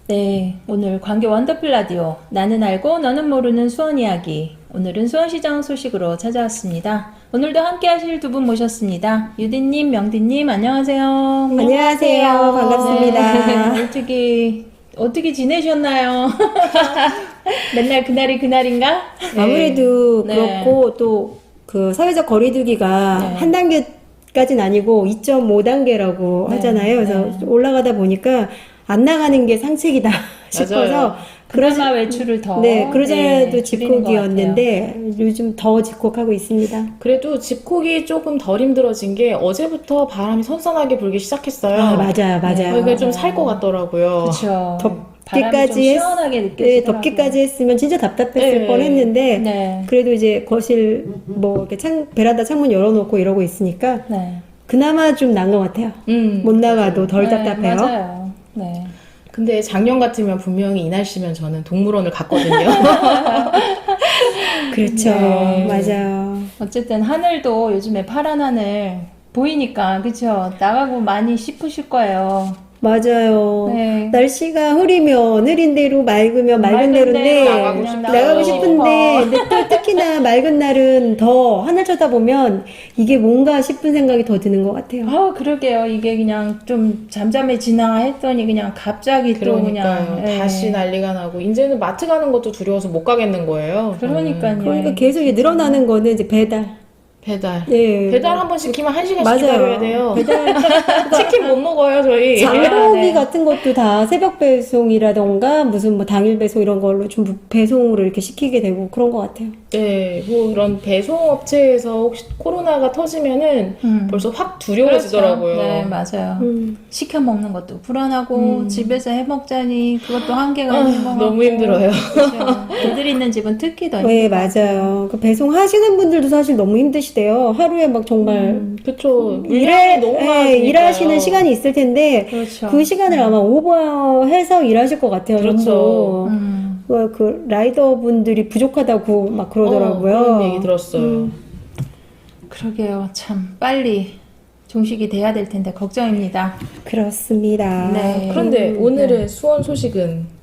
네, 오늘 광교 원더풀 라디오 나는 알고 너는 모르는 수원 이야기. 오늘은 수원시장 소식으로 찾아왔습니다. 오늘도 함께 하실 두 분 모셨습니다. 유디님, 명디님 안녕하세요. 안녕하세요. 반갑습니다. 네, 어떻게 지내셨나요? 맨날 그날이 그날인가? 아무래도 네. 그렇고 또 그 사회적 거리두기가 네. 한 단계까지는 아니고 2.5단계라고 네. 하잖아요. 그래서 네. 올라가다 보니까 안 나가는 게 상책이다 싶어서 그나마 외출을 더 네, 그러자도 줄이는 집콕이었는데 요즘 더 집콕하고 있습니다. 그래도 집콕이 조금 덜 힘들어진 게 어제부터 바람이 선선하게 불기 시작했어요. 아, 맞아요. 그게 좀 살 것 같더라고요. 그렇죠. 덥기까지 시원하게 네, 느껴지더라고요. 덥기까지 했으면 진짜 답답했을 네. 뻔했는데 네. 그래도 이제 거실 뭐 이렇게 베란다 창문 열어놓고 이러고 있으니까 네. 그나마 좀 나은 것 같아요. 못 나가도 덜 네, 답답해요. 맞아요. 네. 근데 작년 같으면 분명히 이 날씨면 저는 동물원을 갔거든요. 그렇죠. 네. 맞아요. 어쨌든 하늘도 요즘에 파란 하늘 보이니까 그쵸? 나가고 많이 싶으실 거예요. 맞아요. 네. 날씨가 흐린 대로 맑으면 맑은 대로인데 나가고 그냥 싶어요. 나가고 싶은데 근데 또 특히나 맑은 날은 더 하늘 쳐다보면 이게 뭔가 싶은 생각이 더 드는 것 같아요. 아, 그러게요. 이게 그냥 좀 잠잠해지나 했더니 그냥 갑자기 또 그러니까요. 그냥 예. 다시 난리가 나고 이제는 마트 가는 것도 두려워서 못 가겠는 거예요. 그러니까요. 그러니까 계속 이제 늘어나는 거는 이제 배달. 예. 배달 한 번 시키면 1시간씩 맞아요. 기다려야 돼요. 배달 치킨 못 먹어요, 저희. 장보기 네. 같은 것도 다 새벽 배송이라던가 무슨 뭐 당일 배송 이런 걸로 좀 배송으로 이렇게 시키게 되고 그런 것 같아요. 네, 뭐 이런 배송업체에서 혹시 코로나가 터지면은 벌써 확 두려워지더라고요. 그렇죠. 네, 맞아요. 시켜 먹는 것도 불안하고 집에서 해 먹자니 그것도 한계가 있는 것 같고 너무 힘들어요. 그렇죠. 애들 있는 집은 특히 더 네, 힘든 것 같아요. 맞아요. 그 배송하시는 분들도 사실 너무 힘드시대요. 하루에 막 정말 그쵸. 물량이 너무 많으니까요. 일하시는 시간이 있을 텐데 그렇죠. 그 시간을 아마 오버해서 일하실 것 같아요. 그렇죠. 전부. 그 라이더 분들이 부족하다고 막 그러더라고요. 그런 얘기 들었어요. 그러게요. 참 빨리 종식이 돼야 될 텐데 걱정입니다. 그렇습니다. 네. 그런데 오늘의 수원 소식은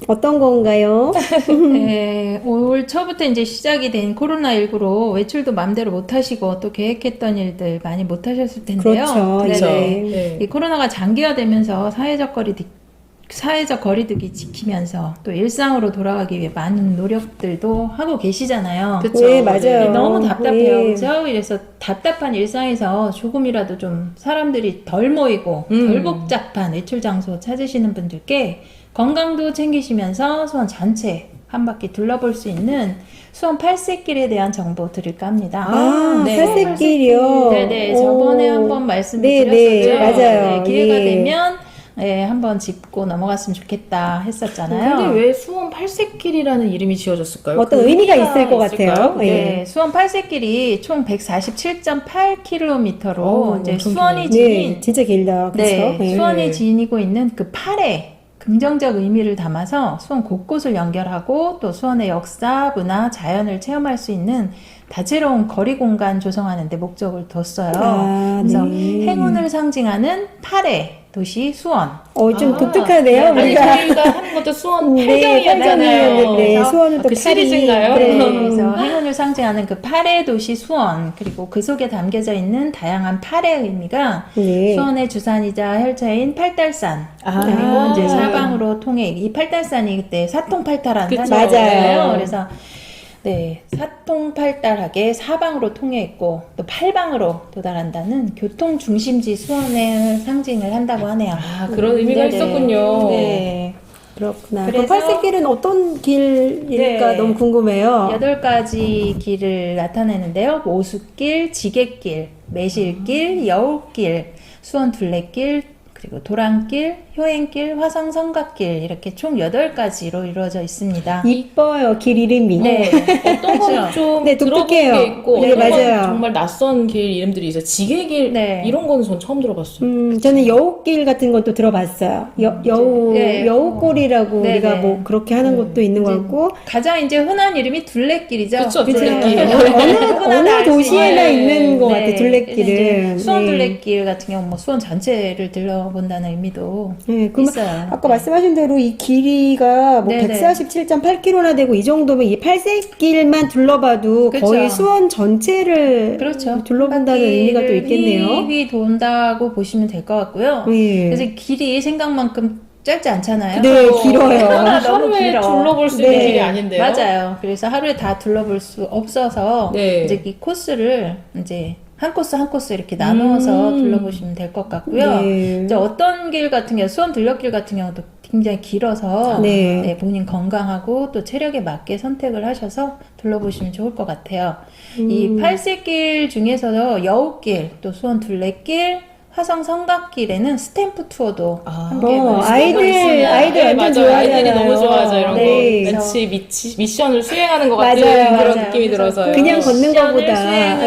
어떤 건가요? 네, 올 초부터 이제 시작이 된 코로나19로 외출도 마음대로 못 하시고 또 계획했던 일들 많이 못 하셨을 텐데요. 그렇죠. 네네. 네. 이 코로나가 장기화되면서 사회적 거리두기 지키면서 또 일상으로 돌아가기 위해 많은 노력들도 하고 계시잖아요. 그쵸. 네, 맞아요. 너무 답답해요. 네. 그렇죠? 그래서 답답한 일상에서 조금이라도 좀 사람들이 덜 모이고 덜 복잡한 외출 장소 찾으시는 분들께 건강도 챙기시면서 수원 전체 한 바퀴 둘러볼 수 있는 수원 팔색길에 대한 정보 드릴까 합니다. 아, 네. 팔색길이요? 네네. 오. 저번에 한번 말씀을 네, 드렸었죠. 네, 맞아요. 네, 기회가 예. 되면 네, 한번 짚고 넘어갔으면 좋겠다 했었잖아요. 근데 왜 수원 팔색길이라는 이름이 지어졌을까요? 어떤 그 의미가 있을 것 있을까요? 같아요. 예. 네, 수원 팔색길이 총 147.8km로 이제 엄청 수원이 네, 지닌 진짜 길다. 그렇죠? 네, 수원이 지니고 있는 그 팔에 긍정적 의미를 담아서 수원 곳곳을 연결하고 또 수원의 역사, 문화, 자연을 체험할 수 있는 다채로운 거리 공간 조성하는 데 목적을 뒀어요. 아, 그래서 네. 행운을 상징하는 팔의 도시 수원. 좀 아, 독특하네요. 아니, 우리가. 저희가 하는 것도 수원 네, 팔경이었잖아요. 팔경이었는데 그래서 수원은 또 그 팔이. 시리즈인가요? 네, 그래서 행운을 상징하는 그 팔의 도시 수원, 그리고 그 속에 담겨져 있는 다양한 팔의 의미가 네. 수원의 주산이자 혈차인 팔달산, 아. 그리고 이제 사방으로 통해 이 팔달산이 그때 사통팔달한 그쵸. 산이잖아요. 맞아요. 그래서 네, 사통팔달하게 사방으로 통해 있고 또 팔방으로 도달한다는 교통 중심지 수원의 상징을 한다고 하네요. 아, 그런 의미가 네네. 있었군요. 네. 그렇구나. 그래서- 그 팔색길은 어떤 길일까 네. 너무 궁금해요. 8가지 길을 나타내는데요. 오숫길, 지객길, 매실길, 여울길, 수원 둘레길, 그리고 도랑길, 효행길, 화성성곽길 이렇게 총 8가지로 이루어져 있습니다. 이뻐요, 길 이름이. 네. 어떤 그쵸? 건 좀 네, 들어본 독특해요. 게 있고 네, 어떤 건 맞아요. 정말 낯선 길 이름들이 있어요. 지게길 네. 이런 거는 전 처음 들어봤어요. 저는 여우길 같은 건 또 들어봤어요. 네. 여우골이라고 네, 우리가 네. 뭐 그렇게 하는 것도 있는 것 이제 같고. 가장 이제 흔한 이름이 둘레길이죠. 그쵸, 그쵸. 둘레길. 어느 도시에나 네. 있는 것 같아, 네. 둘레길은. 수원 네. 둘레길 같은 경우 뭐 수원 전체를 둘러본다는 의미도 네, 그러면 있어요. 아까 말씀하신 대로 이 길이가 뭐 네네. 147.8km나 되고 이 정도면 이 팔색길만 둘러봐도 그쵸. 거의 수원 전체를 그렇죠. 둘러본다는 의미가 또 있겠네요. 휘 돈다고 보시면 될 것 같고요. 예. 그래서 길이 생각만큼 짧지 않잖아요. 네, 길어요. 너무 하루에 길어. 둘러볼 수 있는 네. 길이 아닌데요. 맞아요. 그래서 하루에 다 둘러볼 수 없어서 네. 이제 이 코스를 이제 한 코스 한 코스 이렇게 나누어서 둘러보시면 될 것 같고요. 네. 이제 어떤 길 같은 경우 수원 들녘길 같은 경우도 굉장히 길어서 네. 네, 본인 건강하고 또 체력에 맞게 선택을 하셔서 둘러보시면 좋을 것 같아요. 이 팔색길 중에서도 여우길, 또 수원 둘레길, 화성 성곽길에는 스탬프 투어도 함께 아이들 네, 완전 맞아요. 좋아하잖아요. 아이들이 너무 좋아하죠. 이런 네. 거. 마치 미션을 수행하는 것 같은 맞아요, 그런 맞아요. 느낌이 들어서요. 그냥 걷는 미션을 것보다. 수행을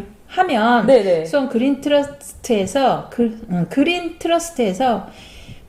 예. 하면 네네. 수원 그린 트러스트에서 그린 트러스트에서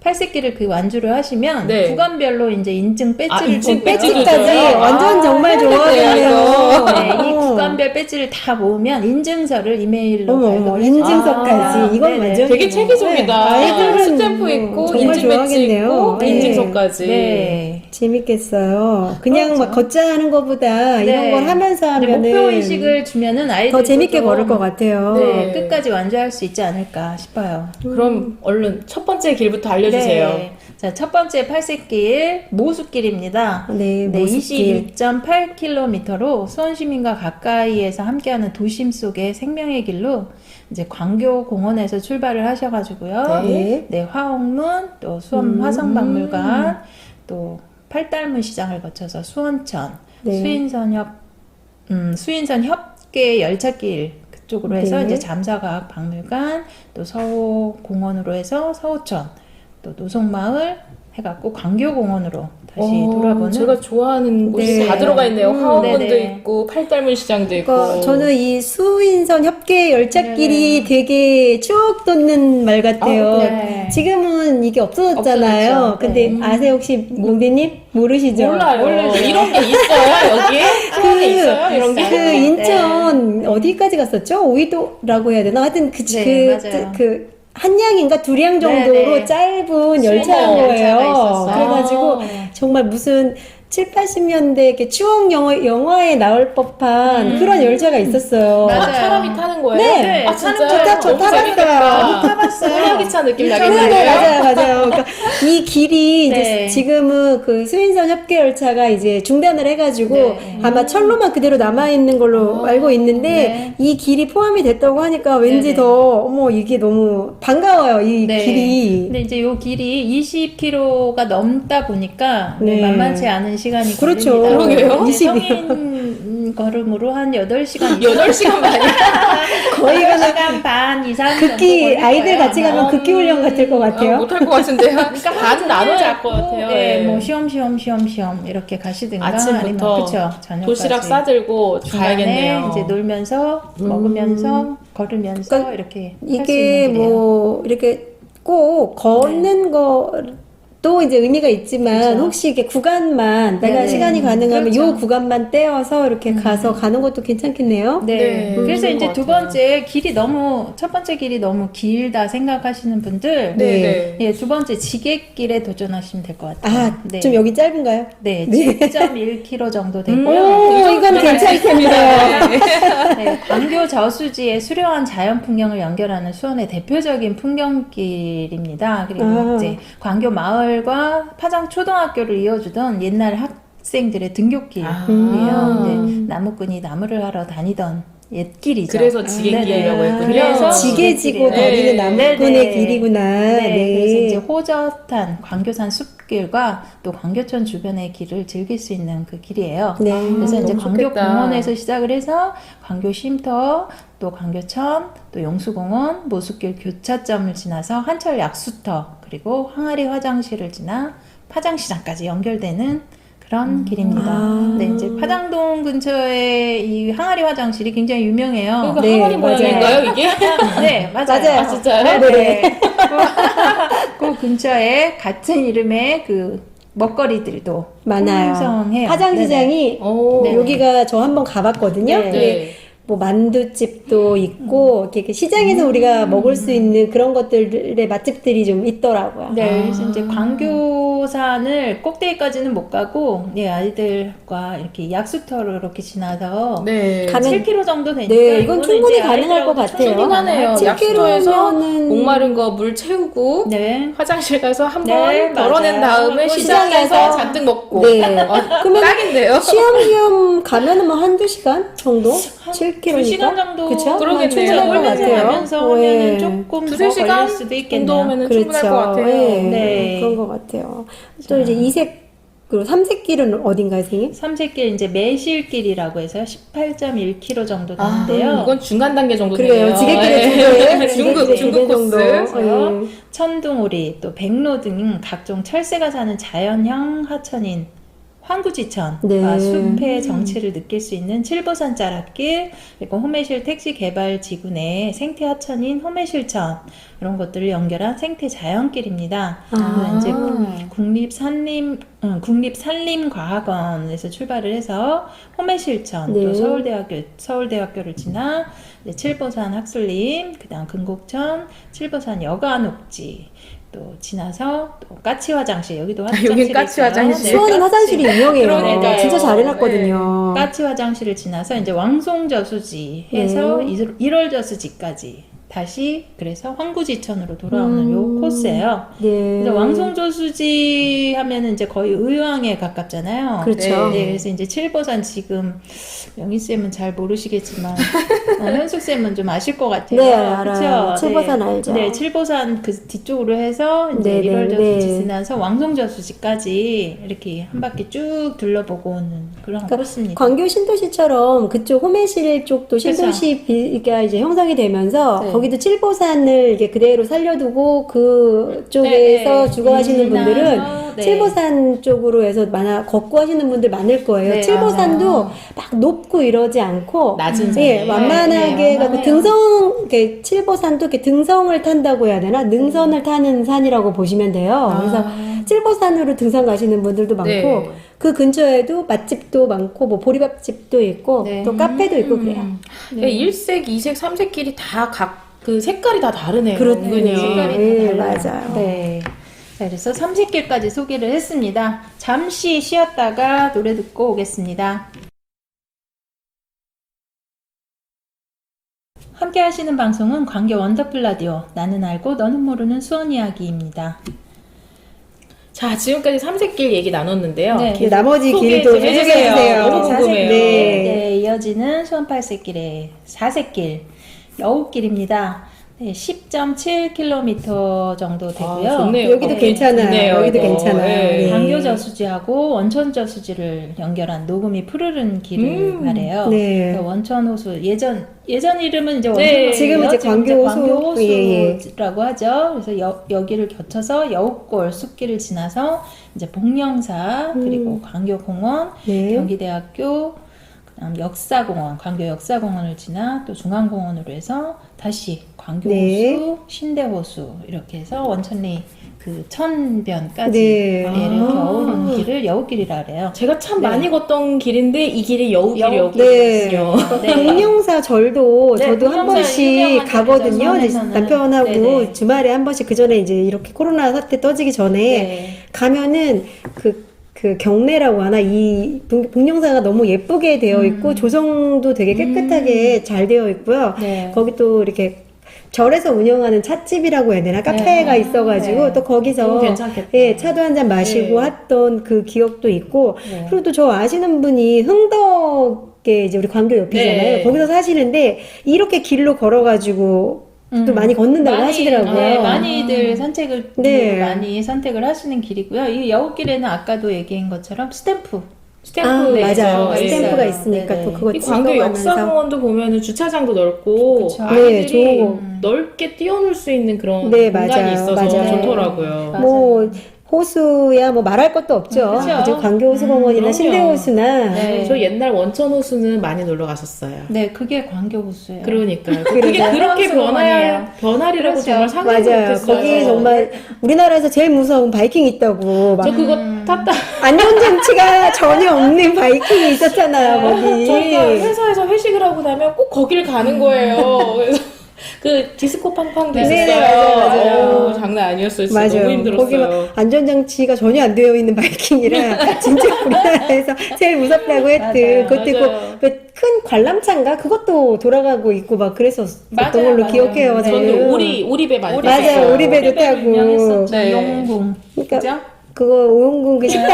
팔색길을 그 완주를 하시면 네. 구간별로 이제 인증 배지를 인증 주고요. 배지도 배지까지 줘요? 완전 정말 좋아하겠네요. 네, 이 구간별 배지를 다 모으면 인증서를 이메일로 어머, 발급을 해줘요. 인증서까지. 이건 네네. 완전 되게 체계적이다. 아이들은 스탬프 있고 정말 인증 배지 좋아하겠네요. 있고 네. 인증서까지. 네. 재밌겠어요. 그냥 그렇죠. 막 걷자 하는 것보다 이런 네. 걸 하면서 근데 하면은 목표 의식을 주면은 아이들도 더 재밌게 좀, 걸을 것 같아요. 네, 네. 끝까지 완주할 수 있지 않을까 싶어요. 그럼 얼른 첫 번째 길부터 알려주세요. 네. 자, 첫 번째 팔색길 모수길입니다. 네, 네, 모습길. 22.8km로 수원 시민과 가까이에서 함께하는 도심 속의 생명의 길로 이제 광교공원에서 출발을 하셔가지고요. 네. 네, 화옥문, 또 수원 화성박물관, 또 팔달문 시장을 거쳐서 수원천, 네. 수인선 협계 열차길 그쪽으로 해서 네. 이제 잠사과학 박물관, 또 서호공원으로 해서 서호천, 또 노송마을 해갖고 광교공원으로 다시 돌아보는. 제가 좋아하는 곳이 네. 다 들어가 있네요. 화원문도 네네. 있고 팔달문 시장도 있고. 그러니까 저는 이 수인선 협계 열차길이 되게 추억 돋는 말 같아요. 네. 지금은 이게 없어졌잖아요. 없어졌죠. 근데 네. 아세요 혹시 몽디님? 모르시죠? 몰라요. 모르죠. 이런 게 있어요 여기에? 수원에 있어요 이런 게? 그 인천 어디까지 갔었죠? 오이도라고 해야 되나? 하여튼 네, 맞아요. 한량인가 두량 정도로 네네. 짧은 열차인 열차가 거예요. 있었어요. 그래가지고 정말 무슨 7, 80년대 이렇게 추억 영화에 나올 법한 그런 열차가 있었어요. 맞아요. 사람이 타는 거예요? 네. 아 진짜요? 저 너무 재밌겠다. 타봤어요. 소녀기차 느낌 네, 나겠네요. 맞아요. 그러니까 이 길이 네. 이제 지금은 그 수인선 협계 열차가 이제 중단을 해가지고 네. 아마 철로만 그대로 남아 있는 걸로 알고 있는데 네. 이 길이 포함이 됐다고 하니까 왠지 네네. 더 어머 이게 너무 반가워요 이 네. 길이. 근데 이제 요 길이 20km가 넘다 보니까 네. 만만치 않은 시간이 그렇죠. 걸립니다. 그러게요. 이제 20이요. 성인 걸음으로 한 8시간 8시간 만에 거의 가면 8시간 반 이상 정도 극기 걸릴 아이들 거예요, 같이 아마. 가면 극기 훈련 같을 것 같아요. 못할 것 같은데요. 반 나눠야 할 것 잡고, 같아요. 네, 예. 뭐 시험 이렇게 가시든가 아침부터 아니면 그쵸, 저녁까지 도시락 싸들고 중간에 가야겠네요. 이제 놀면서 먹으면서 걸으면서 그러니까 이렇게 할수 이게 있는 길이에요. 뭐 이렇게 꼭 걷는 것도 이제 의미가 있지만 그렇죠. 혹시 이게 구간만 내가 네네. 시간이 가능하면 그렇죠. 요 구간만 떼어서 이렇게 가서 가는 것도 괜찮겠네요. 네. 네, 그래서 좋은 이제 것 두 같아요. 번째 길이 첫 번째 길이 너무 길다 생각하시는 분들, 네. 예, 두 번째 지게길에 도전하시면 될 것 같아요. 아, 네. 좀 여기 짧은가요? 네, 7.1km 정도 되고요. 오, 이건 괜찮을 텐데요. 네, 광교 저수지의 수려한 자연 풍경을 연결하는 수원의 대표적인 풍경길입니다. 그리고 아. 이제 광교 마을과 파장 초등학교를 이어주던 옛날 학생들의 등굣길이에요. 네, 나무꾼이 나무를 하러 다니던 옛길이죠. 그래서 지게길이라고 네네. 했군요. 그래서 지게 지고 네. 다니는 나무꾼의 네네. 길이구나. 네, 그래서 이제 네. 호젓한 광교산 숲길과 또 광교천 주변의 길을 즐길 수 있는 그 길이에요. 네. 그래서 이제 너무 좋겠다. 광교공원에서 시작을 해서 광교쉼터, 또 광교천, 또 용수공원, 모수길 교차점을 지나서 한철 약수터, 그리고 항아리 화장실을 지나 파장시장까지 연결되는 그런 길입니다. 네, 이제 파장동 근처에 이 항아리 화장실이 굉장히 유명해요. 그러니까 네, 항아리 모양인가요 이게? 네, 맞아요. 맞아요. 아 진짜요? 네. 그 근처에 같은 이름의 그 먹거리들도 많아요. 풍성해요. 파장시장이 오. 네. 여기가 저 한번 가봤거든요. 네. 근데 뭐 만두집도 있고 이렇게 시장에서 우리가 먹을 수 있는 그런 것들의 맛집들이 좀 있더라고요. 네, 그래서 이제 광교산을 꼭대기까지는 못 가고, 네, 아이들과 이렇게 약수터로 이렇게 지나서 네. 가면- 7km 정도 되니까. 네, 이건 이거는 충분히 이제 가능할 것 아이들하고도 같아요. 충분히 충분하네요. 7km 약수터에서 면은- 목마른 거 물 채우고 네. 화장실 가서 한 네, 번 덜어낸 맞아요. 다음에 그리고 시장에서 시장에서 잔뜩 먹고. 네. 그러면 딱인데요. 시험기험 가면은 뭐 한두 시간 정도? 7km니까? 2시간 정도 그쵸? 그러겠네요. 충분할 것 올면서 같아요. 가면서 네. 하면은 조금 두세 더 시간 걸릴 수도 있겠네요. 정도면은 충분할 것 같아요. 네. 네. 그런 것 같아요. 또 이제 이색, 그리고 삼색길은 어딘가요, 선생님? 삼색길 이제 매실길이라고 해서 18.1km 정도 되는데요. 이건 중간 단계 정도 그래요. 되네요. 지게길의 네. 중급, 중급 코스. 정도. 천둥오리, 또 백로 등 각종 철새가 사는 자연형 하천인 황구지천과 네. 숲의 정취를 느낄 수 있는 칠보산 자락길, 그리고 호매실 택지개발지구 내 생태 하천인 호매실천, 이런 것들을 연결한 생태 자연길입니다. 아. 이제 국립산림과학원에서 출발을 해서 호매실천, 네. 또 서울대학교를 지나 이제 칠보산 학술림, 그다음 금곡천, 칠보산 여가녹지, 또 지나서 또 까치 화장실, 여기도 화장실이 여긴 까치 있어요. 화장실. 수원은 화장실이 유명해요. 그러니까요. 진짜 잘 해놨거든요. 까치 화장실을 지나서 이제 왕송저수지 해서 네. 1월 저수지까지 다시 그래서 황구지천으로 돌아오는 요 코스예요. 네. 근데 왕송저수지 하면은 이제 거의 의왕에 가깝잖아요. 그렇죠. 네, 그래서 이제 칠보산 지금 영희 쌤은 잘 모르시겠지만 현숙 쌤은 좀 아실 것 같아요. 네, 알아요. 그쵸? 칠보산 네. 알죠. 네, 칠보산 그 뒤쪽으로 해서 이제 네, 1월 네, 저수지 네. 지나서 왕송저수지까지 이렇게 한 바퀴 쭉 둘러보고 오는 그런 그러니까 코스입니다. 광교 신도시처럼 그쪽 호매실 쪽도 신도시가 이제 형성이 되면서 네. 거기도 칠보산을 이게 그대로 살려두고 그쪽에서 네, 주거하시는 분들은 지나서, 네. 칠보산 쪽으로 해서 걷고 하시는 분들 많을 거예요. 네, 칠보산도 맞아요. 막 높고 이러지 않고 낮은 예, 산이에요. 완만하게 네, 갖고 완만해요. 이렇게 칠보산도 이렇게 등성을 탄다고 해야 되나? 능선을 타는 산이라고 보시면 돼요. 그래서 칠보산으로 등산 가시는 분들도 많고 네. 그 근처에도 맛집도 많고 뭐 보리밥집도 있고 네. 또 카페도 있고 그래요. 네. 1색, 2색, 3색끼리 다 각 그 색깔이 다 다르네요. 그렇군요. 은근히. 색깔이 네, 다 달라요. 맞아요. 네. 자, 그래서 삼색길까지 소개를 했습니다. 잠시 쉬었다가 노래 듣고 오겠습니다. 함께 하시는 방송은 광교 원더풀 라디오 나는 알고 너는 모르는 수원 이야기입니다. 자, 지금까지 삼색길 얘기 나눴는데요. 네. 네, 나머지 소개 길도 좀 해주세요. 해주세요. 너무 궁금해요. 네. 네, 이어지는 수원 팔색길의 사색길 여우길입니다. 네, 10.7km 정도 되고요. 아, 좋네요. 여기도 네, 괜찮아요. 좋네요, 여기도 이거. 괜찮아요. 네. 네. 광교 저수지하고 원천 저수지를 연결한 녹음이 푸르른 길을 말해요. 네. 그래서 원천 호수 예전 이름은 이제 원천 네, 호수예요. 지금 이제 광교 광교 예, 호수라고 하죠. 그래서 여기를 거쳐서 여우골 숲길을 지나서 이제 복령사 그리고 광교공원, 네. 경기대학교, 그다음 역사공원, 광교 역사공원을 지나 또 중앙공원으로 해서 다시 광교호수, 네. 신대호수 이렇게 해서 원천리 그 천변까지 네. 이렇게 아. 어우르는 길을 여우길이라 그래요. 제가 참 네. 많이 걷던 길인데 이 길이 여우길이었거든요. 네. 네. 공룡사 절도 네, 저도 한 공룡사 번씩 유명한 가거든요. 데죠, 이제 수원에서는. 남편하고 네네. 주말에 한 번씩 그 전에 이제 이렇게 코로나 사태 떠지기 전에 네. 가면은 그 경내라고 하나 이 복령사가 너무 예쁘게 되어 있고 조성도 되게 깨끗하게 잘 되어 있고요. 네. 거기 또 이렇게 절에서 운영하는 찻집이라고 해야 되나 카페가 네. 있어가지고 네. 또 거기서 너무 괜찮겠다. 예 차도 한 잔 마시고 네. 했던 그 기억도 있고 네. 그리고 또 저 아시는 분이 흥덕에 이제 우리 광교 옆이잖아요. 네. 거기서 사시는데 이렇게 길로 걸어가지고 또 많이 걷는다고 하시더라고요. 네, 많이들 산책을 네. 많이 선택을 하시는 길이고요. 이 여우길에는 아까도 얘기한 것처럼 스탬프 스탬프 맞아요. 있어요. 스탬프가 네. 있으니까 네, 또 네. 그거 이 광교 찍어가면서 역사공원도 보면은 주차장도 넓고 그쵸. 네, 아이들이 좋은 거. 넓게 뛰어놀 수 있는 그런 네, 공간이 맞아요. 있어서 맞아요. 좋더라고요. 맞아요. 뭐 호수야 뭐 말할 것도 없죠. 그쵸. 그죠? 광교호수공원이나 그럼요. 신대호수나 네. 저 옛날 원천호수는 많이 놀러 갔었어요. 네, 그게 광교호수예요. 그러니까요. 그러게요. 그게 그렇게 호수공원이에요. 변하리라고 그렇죠. 정말 상상도 맞아요. 못했어요. 거기 정말 우리나라에서 제일 무서운 바이킹 있다고 막 저 그거 탔다. 안전장치가 전혀 없는 바이킹이 있었잖아요. 거기. 저희가 회사에서 회식을 하고 나면 꼭 거길 가는 거예요. 그래서 그 디스코 팡팡도 있었어요. 네, 맞아요. 어우, 장난 아니었어요. 진짜 맞아요. 너무 힘들었어요. 거기 막 안전장치가 전혀 안 되어 있는 바이킹이라 진짜 우리나라에서 제일 무섭다고 했던 맞아요. 그것도 있고 맞아요. 큰 관람차인가 그것도 돌아가고 있고 막 그랬었던 맞아요, 걸로 맞아요. 기억해요. 네. 저는. 저는 오리배 많이 맞아요. 탔어요. 오리배도 타고. 유명했었죠. 네. 용궁. 그러니까 그죠? 그거 오용궁 그 식당.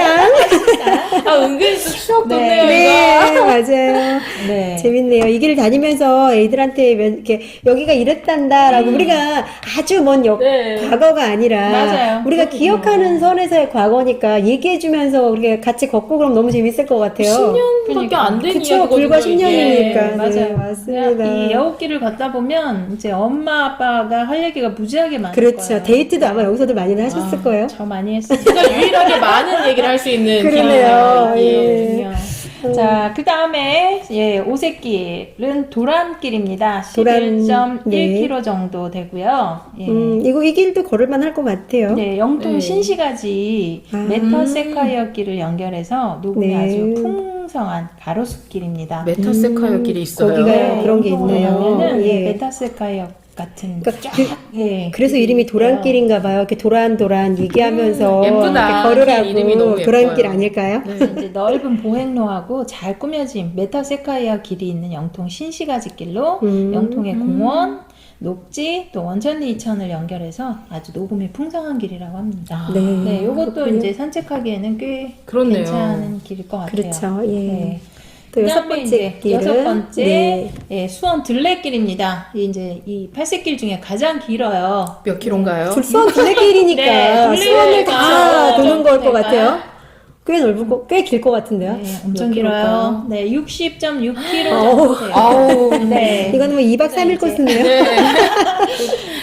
아, 은근히 좀 추억 네. 돋네요, 네, 이거. 맞아요. 네. 재밌네요. 이 길을 다니면서 애들한테 이렇게 여기가 이랬단다라고 우리가 아주 먼 네. 과거가 아니라 맞아요. 우리가 그렇군요. 기억하는 선에서의 과거니까 얘기해주면서 우리가 같이 걷고 그럼 너무 재밌을 것 같아요. 10년밖에 안 된 그쵸, 이야기거든요. 불과 이게. 10년이니까. 맞아요. 네, 맞습니다. 이 여우길을 걷다 보면 이제 엄마 아빠가 할 얘기가 무지하게 많을 그렇죠. 거예요. 데이트도 아마 여기서도 많이 하셨을 거예요. 저 많이 했어요. 제가 유일하게 많은 얘기를 할 수 있는 그러네요. 길이에요. 이게. 예. 자, 그 다음에, 오색길은 도란길입니다. 도란, 11.1km 정도 되고요. 예. 이 길도 걸을만 할 것 같아요. 네, 영통 네. 신시가지 아. 메터세카이어 길을 연결해서 녹음이 네. 아주 풍성한 가로수길입니다. 메타세카이어 길이 있어요. 거기가 그런 게 영통으로 있네요. 가면은 예. 메타세카이어 같은 그러니까 쫙, 예, 그래서 길이 이름이 있고요. 도란길인가 봐요. 이렇게 도란도란 얘기하면서 예쁘다. 이렇게 걸으라고 길 이름이 너무 도란길 예뻐요. 아닐까요? 그래서 이제 넓은 보행로하고 잘 꾸며진 메타세카이어 길이 있는 영통 신시가지 길로 영통의 공원, 녹지, 또 원천리 이천을 연결해서 아주 녹음이 풍성한 길이라고 합니다. 네. 네, 요것도 그렇군요. 이제 산책하기에는 꽤 그렇네요. 괜찮은 길일 것 같아요. 그렇죠. 예. 네. 또 여섯 그다음에 번째 이제 길은 여섯 번째 네. 예, 수원 둘레길입니다. 이제 이 8세길 중에 가장 길어요. 몇 킬로인가요? 수원 둘레길이니까 네, 수원을 다 둘레가 도는 걸 것 될까요? 같아요. 꽤 넓고 꽤 길 것 같은데요. 네, 엄청 몇 길어요. 네, 60.6km 어우, 정도 돼요. 아우. 네. 이거는 뭐 2박 3일 이제- 코스네요. 네.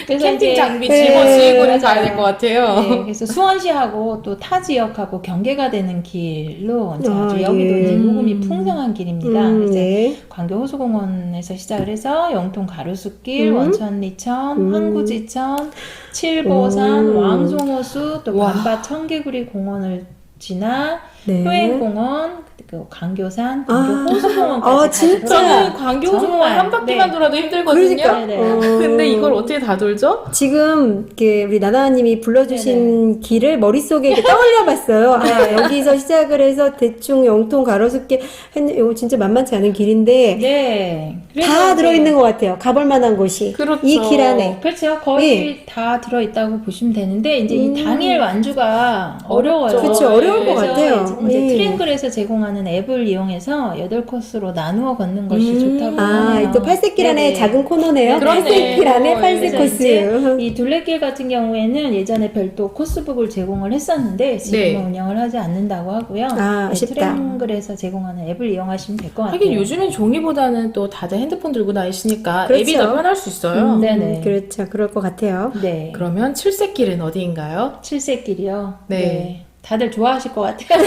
그래서 캠핑 이제- 장비 네, 집어지고 맞아요. 가야 될 것 같아요. 네, 그래서 수원시하고 또 타 지역하고 경계가 되는 길로 이제 아, 아주 여기도 예. 이제 녹음이 풍성한 길입니다. 그래서 네. 광교 호수공원에서 시작을 해서 영통 가로수길, 원천리천, 황구지천, 칠보산, 왕송호수, 또 와. 반밭 청개구리 공원을 지나 네. 효행공원, 그 광교산, 아. 광교 호수공원까지 아, 진짜? 저는 광교호수공원 한 바퀴만 돌아도 힘들거든요. 그러니까. 네, 네. 근데 이걸 어떻게 다 돌죠? 지금 이렇게 우리 나나님이 불러주신 길을 머릿속에 이렇게 떠올려봤어요. 아, 여기서 시작을 해서 대충 영통 가로수길 했는데 이거 진짜 만만치 않은 길인데 네. 그래서 다 이제- 들어있는 것 같아요. 가볼 만한 곳이. 그렇죠. 이 길 안에. 그렇죠. 거의 네. 다 들어있다고 보시면 되는데, 이제 이 당일 완주가 어려워요. 그쵸, 어려울 것 그래서 같아요. 이제 예. 트랭글에서 제공하는 앱을 이용해서 8코스로 나누어 걷는 것이 좋다고 아, 하네요. 또 팔색길 안에 네네. 작은 코너네요. 그러네. 팔색길 안에 팔색 그래서 코스. 이제 이 둘레길 같은 경우에는 예전에 별도 코스북을 제공을 했었는데 지금은 네. 운영을 하지 않는다고 하고요. 아, 아쉽다. 트랭글에서 제공하는 앱을 이용하시면 될 것 같아요. 하긴 요즘엔 종이보다는 또 다들 핸드폰 들고 다니시니까 그렇죠. 앱이 더 편할 수 있어요. 네네. 그렇죠. 그럴 것 같아요. 네. 그러면 칠색길은 어디인가요? 칠색길이요. 네. 다들 좋아하실 것 같아요.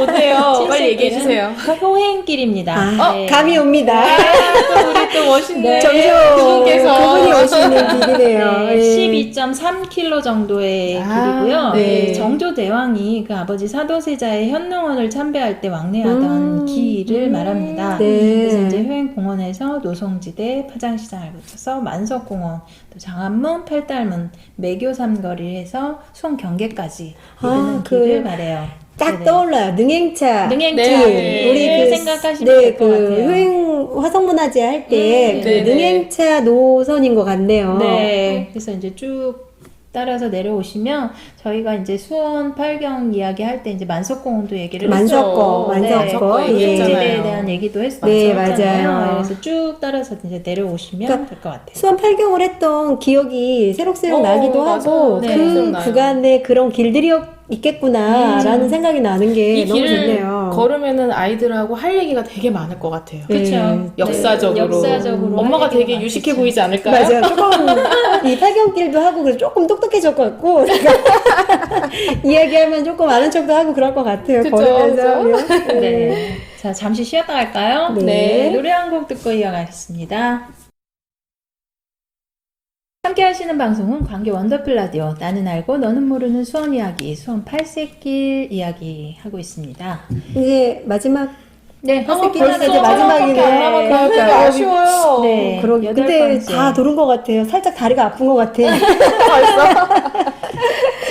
못해요. 빨리 얘기해 주세요. 효행길입니다. 아, 네. 감이 옵니다. 또 우리 또 멋있는 네. 점점 그분이 분께서 오시는 길이네요. 네, 예. 12.3km 정도의 아, 길이고요. 네. 네, 정조 대왕이 그 아버지 사도세자의 현능원을 참배할 때 왕래하던 길을 말합니다. 네. 그래서 이제 효행공원에서 노송지대, 파장시장을 거쳐서 만석공원, 또 장안문, 팔달문, 매교삼거리를 해서 수원 경계까지 이르는 아, 길을 말해요. 딱 네네. 떠올라요. 능행차. 능행차 네. 우리 그 생각하시면 될 것 같아요. 효행 화성문화재 할 때 그 네네. 능행차 노선인 것 같네요. 네. 그래서 이제 쭉 따라서 내려오시면 저희가 이제 수원 팔경 이야기 할 때 이제 만석공원도 얘기를 만석거, 그렇죠. 만석거. 네. 예. 지대에 대한 얘기도 했었잖아요. 네, 맞아요. 그래서 쭉 따라서 이제 내려오시면 그러니까 될 것 같아요. 수원 8경을 했던 기억이 새록새록 나기도 맞아요. 하고 네. 그 기억나요. 구간에 그런 길들이 있겠구나라는 생각이 나는 게 이 너무 길을 좋네요. 걸으면은 아이들하고 할 얘기가 되게 많을 것 같아요. 그렇죠. 역사적으로. 역사적으로 엄마가 할 되게 얘기가 유식해 많겠죠. 보이지 않을까요? 맞아요. 조금 이 팔경길도 하고 그래서 조금 똑똑해질 것 같고 이야기하면 조금 아는 척도 하고 그럴 것 같아요. 그쵸, 걸으면서. 그쵸? 네. 자, 잠시 쉬었다 갈까요? 네. 노래 한 곡 듣고 이어가겠습니다. 함께 하시는 방송은 관계 원더풀 라디오 나는 알고 너는 모르는 수원 이야기 수원 팔색길 이야기 하고 있습니다. 이제 마지막 네, 팔색길은 이제 마지막이네. 되게 아쉬워요. 네, 그럼 여덟 근데 번째. 다 도른 것 같아요. 살짝 다리가 아픈 것 같아.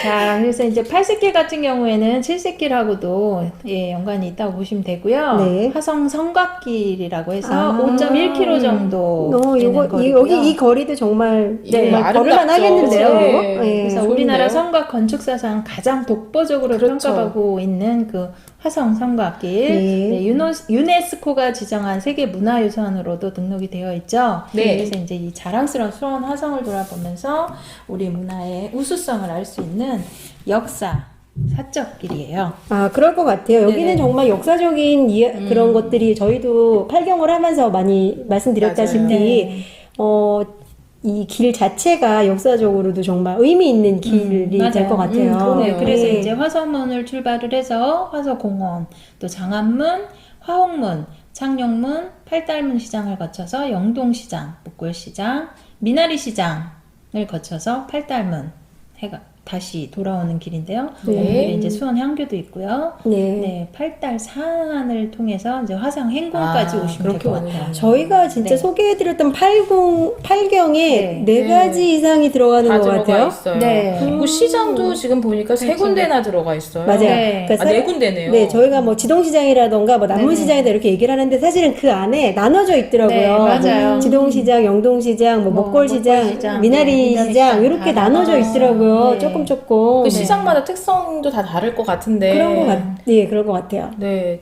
자, 그래서 이제 팔색길 같은 경우에는 칠색길하고도 예, 연관이 있다고 보시면 되고요. 네. 화성 성곽길이라고 해서 아. 5.1km 정도 되는 거리고요. 여기 이 거리도 정말 네, 정말 걸을만 아름답죠. 하겠는데요. 네. 이거? 네. 그래서 좋은데요? 우리나라 성곽 건축사상 가장 독보적으로 그렇죠. 평가받고 있는 그 화성 성곽길, 네. 네, 유네스코가 지정한 세계 문화유산으로도 등록이 되어 있죠. 네. 그래서 이제 이 자랑스러운 수원 화성을 돌아보면서 우리 문화의 우수성을 알 수 있는 역사 사적 길이에요. 아, 그럴 것 같아요. 여기는 네네. 정말 역사적인 그런 것들이 저희도 팔경을 하면서 많이 말씀드렸다시피, 이 길 자체가 역사적으로도 정말 의미 있는 길이 맞아요. 될 것 같아요. 그러네요. 네, 그래서 네. 이제 화성문을 출발을 해서 화서공원, 또 장안문, 화옥문, 창녕문, 팔달문 시장을 거쳐서 영동시장, 목골시장, 미나리시장을 거쳐서 팔달문 해가 다시 돌아오는 길인데요. 네. 여기 이제 수원 향교도 있고요. 네. 네, 팔달산을 통해서 이제 화성 행궁까지 아, 오시면 될 그렇게 것 같아요. 오는군요. 저희가 진짜 네. 소개해드렸던 팔경에 네. 네 가지 이상이 들어가는 다 것 들어가 같아요. 있어요. 네. 그리고 시장도 지금 보니까 세 그렇죠. 군데나 들어가 있어요. 맞아요. 네. 그러니까 네 군데네요. 네, 저희가 뭐 지동시장이라던가 뭐 남문시장이다 이렇게 얘기를 하는데 사실은 그 안에 나눠져 있더라고요. 네, 맞아요. 뭐 지동시장, 영동시장, 뭐 목골시장, 목골시장, 미나리시장 미나리시장 이렇게 다 나눠져 나눠서. 있더라고요. 네. 조금. 그 시장마다 특성도 다 다를 것 같은데. 그런 것 예, 그런 것 같아요. 네,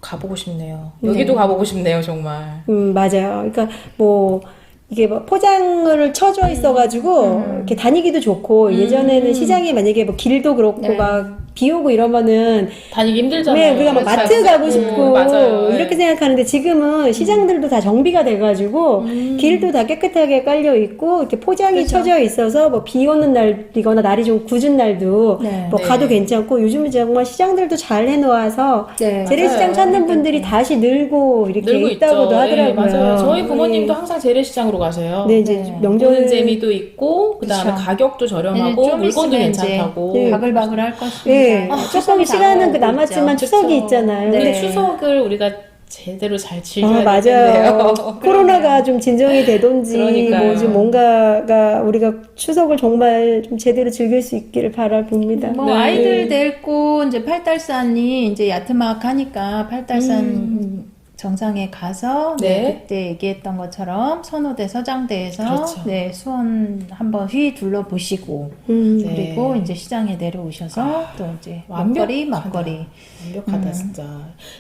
가보고 싶네요. 여기도 가보고 싶네요, 정말. 맞아요. 그러니까 뭐 이게 뭐 포장을 쳐져 있어가지고 이렇게 다니기도 좋고 예전에는 시장에 만약에 뭐 길도 그렇고 네. 막 비 오고 이러면은 다니기 힘들잖아요. 네, 우리가 막 마트 가고 싶고 맞아요. 이렇게 네. 생각하는데 지금은 시장들도 다 정비가 돼가지고 길도 다 깨끗하게 깔려 있고 이렇게 포장이 그렇죠. 쳐져 있어서 뭐 비 오는 날이거나 날이 좀 굳은 날도 네. 뭐 네. 가도 괜찮고 요즘은 정말 시장들도 잘 해놓아서 네. 재래시장 맞아요. 찾는 분들이 다시 늘고 이렇게 늘고 있다고도 있죠. 하더라고요. 네, 맞아요. 저희 부모님도 네. 항상 재래시장으로 가세요. 네, 이제 네. 명절 보는 재미도 있고, 그 다음에 그쵸. 가격도 저렴하고, 좀 물건도 있으면 이제 괜찮다고. 네. 바글바글 할 것입니다. 네, 추석이 조금 시간은 다가오고 남았지만 있죠. 추석이 그쵸. 있잖아요. 근데 네. 추석을 우리가 제대로 잘 즐겨야 맞아요. 되겠네요. 코로나가 좀 진정이 되던지 그러니까요. 뭐 좀 뭔가가 우리가 추석을 정말 좀 제대로 즐길 수 있기를 바라봅니다. 뭐 네. 아이들 데리고 이제 팔달산이 이제 야트막하니까 팔달산 정상에 가서 네. 그때 얘기했던 것처럼 선호대 서장대에서 그렇죠. 네, 수원 한번 휘 둘러보시고 음. 네. 그리고 이제 시장에 내려오셔서 또 이제 완벽하다. 먹거리 막거리 완벽하다, 진짜.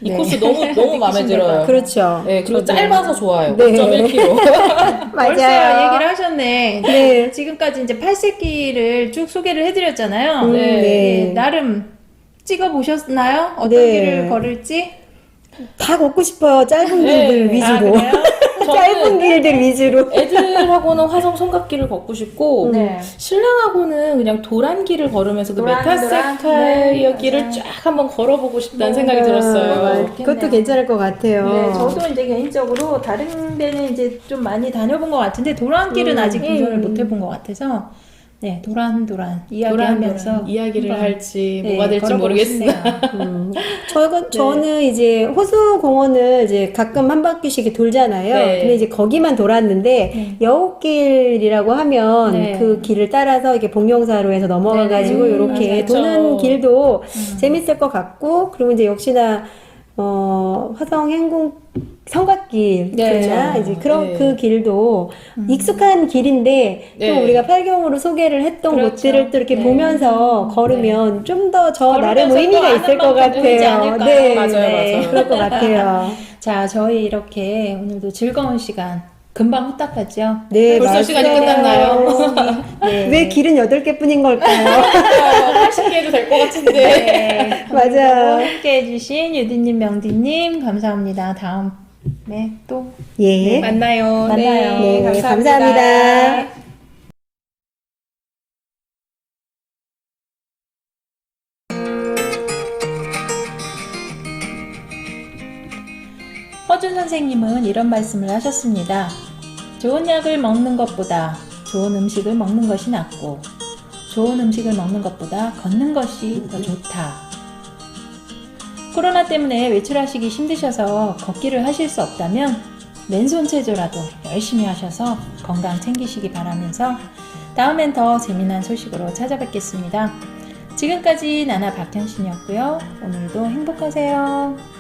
이 네. 코스 너무 마음에 들어요. 그렇죠. 네, 그리고 짧아서 좋아요. 네. 5.1km. 벌써 얘기를 하셨네. 네. 지금까지 이제 팔색길을 쭉 소개를 해드렸잖아요. 네. 나름 찍어 보셨나요? 어떤 네. 길을 걸을지? 다 걷고 싶어요. 짧은 네. 길들 위주로. 아, 그래요? 짧은 길들 위주로. 애들하고는 화성 성곽길을 걷고 싶고 네. 신랑하고는 그냥 도란길을 걸으면서 그 도란, 메타세카이어 네, 길을 맞아요. 쫙 한번 걸어보고 싶다는 생각이 들었어요. 그것도 괜찮을 것 같아요. 네, 저도 이제 개인적으로 다른 데는 이제 좀 많이 다녀본 것 같은데 도란길은 아직 도전을 못 해본 것 같아서 네, 도란 이야기하면서 이야기를 한번, 할지 네, 뭐가 될지 걸어보고 모르겠어요. 싶네요. 저는 이제 호수공원을 이제 가끔 한 바퀴씩 돌잖아요. 네. 근데 이제 거기만 돌았는데 여우길이라고 하면 네. 그 길을 따라서 이렇게 복령사로에서 넘어가가지고 네, 이렇게 맞아요. 도는 길도 재밌을 것 같고 그리고 이제 역시나 화성 행궁 성곽길 네. 그러나 이제 그런 네. 그 길도 익숙한 길인데 또 네. 우리가 팔경으로 소개를 했던 그렇죠. 곳들을 또 이렇게 네. 보면서 걸으면 좀 더 저 걸으면서 나름 또 의미가 아는 있을 것 만큼 보이지 같아요. 않을까요? 네, 맞아요, 맞아요. 그럴 것 같아요. 자, 저희 이렇게 오늘도 즐거운 시간 금방 후딱 하죠. 네, 벌써 맞아요. 시간이 끝났나요? 네. 왜 길은 8개뿐인 걸까요? 80개 해도 될 것 같은데. 네. 맞아요. 함께 해주신 유디님, 명디님 감사합니다. 다음에 또 예. 만나요. 만나요. 네, 감사합니다. 허준 선생님은 이런 말씀을 하셨습니다. 좋은 약을 먹는 것보다 좋은 음식을 먹는 것이 낫고 좋은 음식을 먹는 것보다 걷는 것이 더 좋다. 코로나 때문에 외출하시기 힘드셔서 걷기를 하실 수 없다면 맨손 체조라도 열심히 하셔서 건강 챙기시기 바라면서 다음엔 더 재미난 소식으로 찾아뵙겠습니다. 지금까지 나나 박현신이었고요. 오늘도 행복하세요.